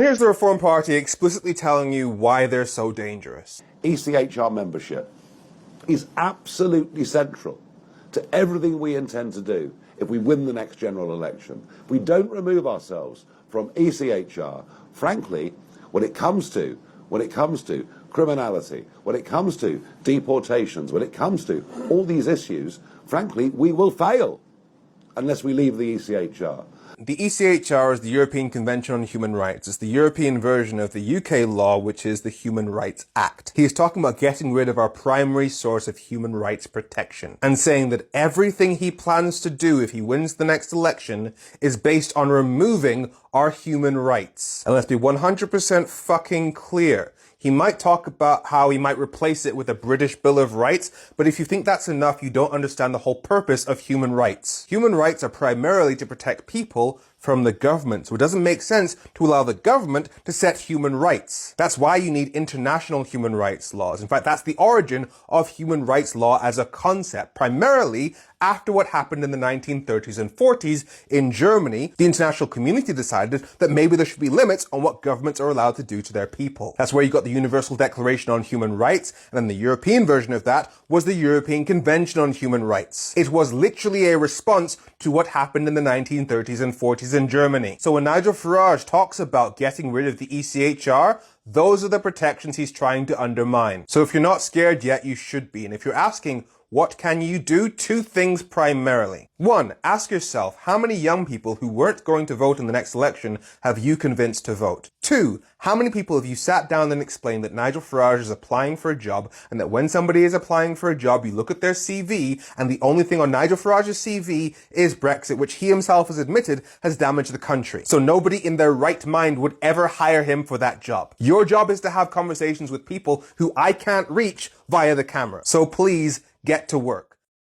Here's the Reform Party explicitly telling you why they're so dangerous. ECHR membership is absolutely central to everything we intend to do if we win the next general election. We don't remove ourselves from ECHR, frankly, when it comes to criminality, when it comes to deportations, when it comes to all these issues, frankly, we will fail unless we leave the ECHR. The ECHR is the European Convention on Human Rights. It's the European version of the UK law, which is the Human Rights Act. He is talking about getting rid of our primary source of human rights protection and saying that everything he plans to do if he wins the next election is based on removing our human rights. And let's be 100% fucking clear. He might talk about how he might replace it with a British Bill of Rights, but if you think that's enough, you don't understand the whole purpose of human rights. Human rights are primarily to protect people from the government, so it doesn't make sense to allow the government to set human rights. That's why you need international human rights laws. In fact, that's the origin of human rights law as a concept, primarily after what happened in the 1930s and 40s in Germany. The international community decided that maybe there should be limits on what governments are allowed to do to their people. That's where you got the Universal Declaration on Human Rights, and then the European version of that was the European Convention on Human Rights. It was literally a response to what happened in the 1930s and 40s in Germany. So when Nigel Farage talks about getting rid of the ECHR, those are the protections he's trying to undermine. So if you're not scared yet, you should be. And if you're asking, what can you do? Two things primarily. One, ask yourself, how many young people who weren't going to vote in the next election have you convinced to vote? Two, how many people have you sat down and explained that Nigel Farage is applying for a job, and that when somebody is applying for a job, you look at their CV, and the only thing on Nigel Farage's CV is Brexit, which he himself has admitted has damaged the country. So nobody in their right mind would ever hire him for that job. Your job is to have conversations with people who I can't reach via the camera. So please, get to work.